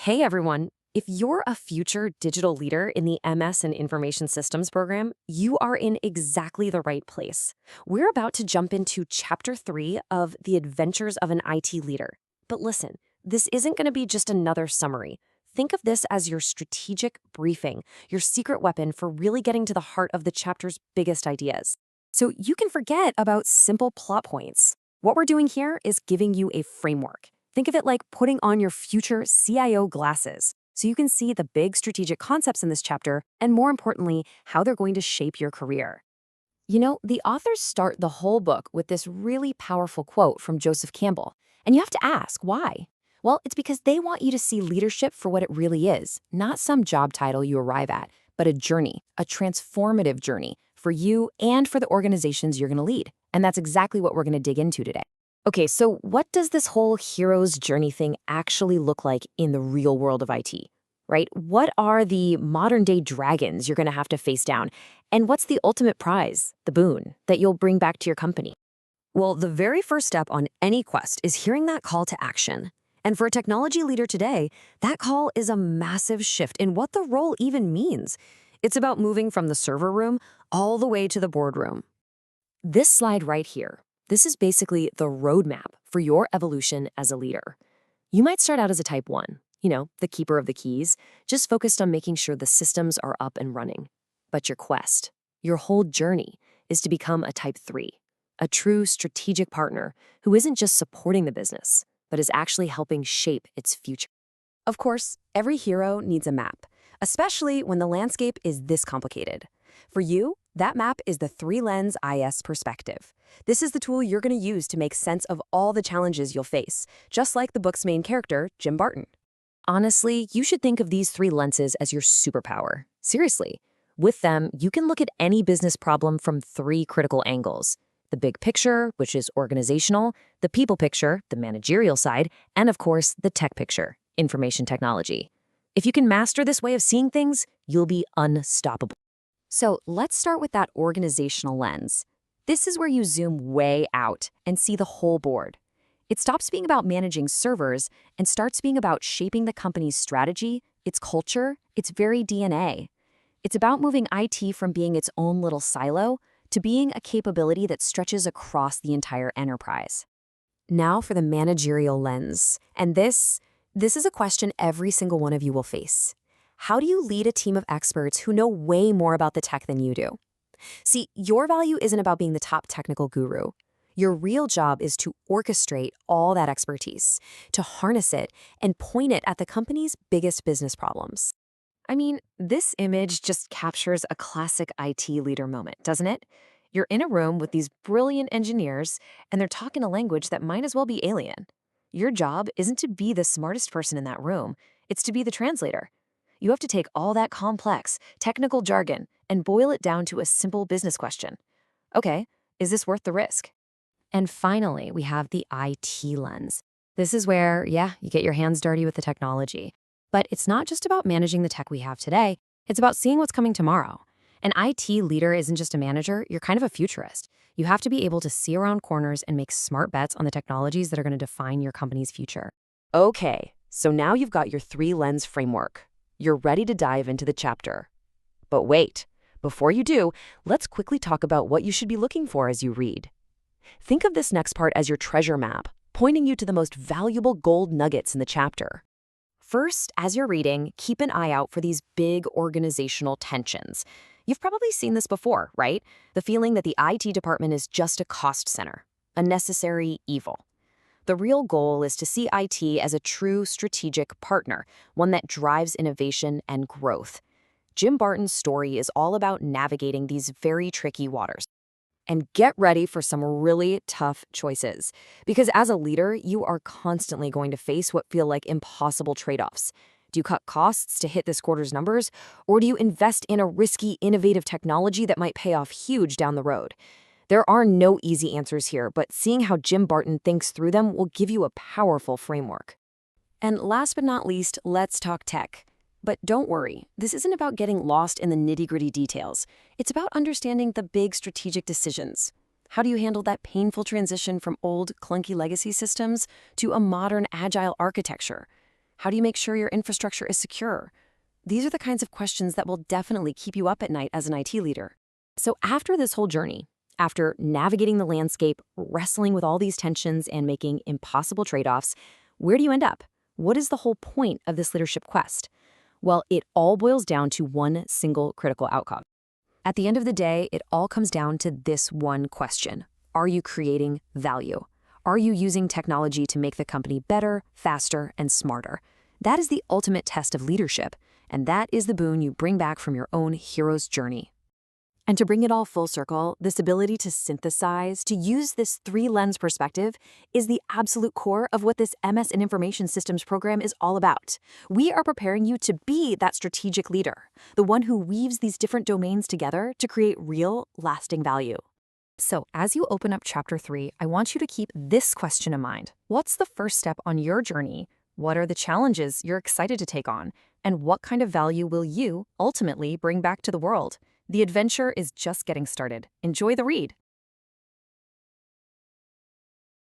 Hey everyone, if you're a future digital leader in the MS and Information Systems program, you are in exactly the right place. We're about to jump into Chapter 3 of The Adventures of an IT Leader. But listen, this isn't going to be just another summary. Think of this as your strategic briefing, your secret weapon for really getting to the heart of the chapter's biggest ideas. So you can forget about simple plot points. What we're doing here is giving you a framework. Think of it like putting on your future CIO glasses so you can see the big strategic concepts in this chapter and, more importantly, how they're going to shape your career. You know, the authors start the whole book with this really powerful quote from Joseph Campbell, and you have to ask why. Well, it's because they want you to see leadership for what it really is, not some job title you arrive at, but a journey, a transformative journey for you and for the organizations you're going to lead. And that's exactly what we're going to dig into today. Okay, so what does this whole hero's journey thing actually look like in the real world of IT, right? What are the modern day dragons you're going to have to face down? And what's the ultimate prize, the boon, that you'll bring back to your company? Well, the very first step on any quest is hearing that call to action. And for a technology leader today, that call is a massive shift in what the role even means. It's about moving from the server room all the way to the boardroom. This slide right here, this is basically the roadmap for your evolution as a leader. You might start out as a type 1, the keeper of the keys, just focused on making sure the systems are up and running. But your quest, your whole journey, is to become a type 3, a true strategic partner who isn't just supporting the business, but is actually helping shape its future. Of course, every hero needs a map, especially when the landscape is this complicated. For you, that map is the 3-lens IS perspective. This is the tool you're going to use to make sense of all the challenges you'll face, just like the book's main character, Jim Barton. Honestly, you should think of these 3 lenses as your superpower. Seriously. With them, you can look at any business problem from 3 critical angles. The big picture, which is organizational, the people picture, the managerial side, and of course, the tech picture, information technology. If you can master this way of seeing things, you'll be unstoppable. So let's start with that organizational lens. This is where you zoom way out and see the whole board. It stops being about managing servers and starts being about shaping the company's strategy, its culture, its very DNA. It's about moving IT from being its own little silo to being a capability that stretches across the entire enterprise. Now for the managerial lens. And this is a question every single one of you will face. How do you lead a team of experts who know way more about the tech than you do? See, your value isn't about being the top technical guru. Your real job is to orchestrate all that expertise, to harness it, and point it at the company's biggest business problems. I mean, this image just captures a classic IT leader moment, doesn't it? You're in a room with these brilliant engineers, and they're talking a language that might as well be alien. Your job isn't to be the smartest person in that room, it's to be the translator. You have to take all that complex, technical jargon and boil it down to a simple business question. Okay, is this worth the risk? And finally, we have the IT lens. This is where, you get your hands dirty with the technology. But it's not just about managing the tech we have today, it's about seeing what's coming tomorrow. An IT leader isn't just a manager, you're kind of a futurist. You have to be able to see around corners and make smart bets on the technologies that are going to define your company's future. Okay, so now you've got your 3-lens framework. You're ready to dive into the chapter. But wait, before you do, let's quickly talk about what you should be looking for as you read. Think of this next part as your treasure map, pointing you to the most valuable gold nuggets in the chapter. First, as you're reading, keep an eye out for these big organizational tensions. You've probably seen this before, right? The feeling that the IT department is just a cost center, a necessary evil. The real goal is to see IT as a true strategic partner, one that drives innovation and growth. Jim Barton's story is all about navigating these very tricky waters. And get ready for some really tough choices, because as a leader, you are constantly going to face what feel like impossible trade-offs. Do you cut costs to hit this quarter's numbers, or do you invest in a risky, innovative technology that might pay off huge down the road? There are no easy answers here, but seeing how Jim Barton thinks through them will give you a powerful framework. And last but not least, let's talk tech. But don't worry, this isn't about getting lost in the nitty-gritty details. It's about understanding the big strategic decisions. How do you handle that painful transition from old, clunky legacy systems to a modern, agile architecture? How do you make sure your infrastructure is secure? These are the kinds of questions that will definitely keep you up at night as an IT leader. So after this whole journey, after navigating the landscape, wrestling with all these tensions, and making impossible trade-offs, where do you end up? What is the whole point of this leadership quest? Well, it all boils down to one single critical outcome. At the end of the day, it all comes down to this one question. Are you creating value? Are you using technology to make the company better, faster, and smarter? That is the ultimate test of leadership, and that is the boon you bring back from your own hero's journey. And to bring it all full circle, this ability to synthesize, to use this three-lens perspective, is the absolute core of what this MS in Information Systems program is all about. We are preparing you to be that strategic leader, the one who weaves these different domains together to create real, lasting value. So as you open up Chapter 3, I want you to keep this question in mind. What's the first step on your journey? What are the challenges you're excited to take on? And what kind of value will you ultimately bring back to the world? The adventure is just getting started. Enjoy the read.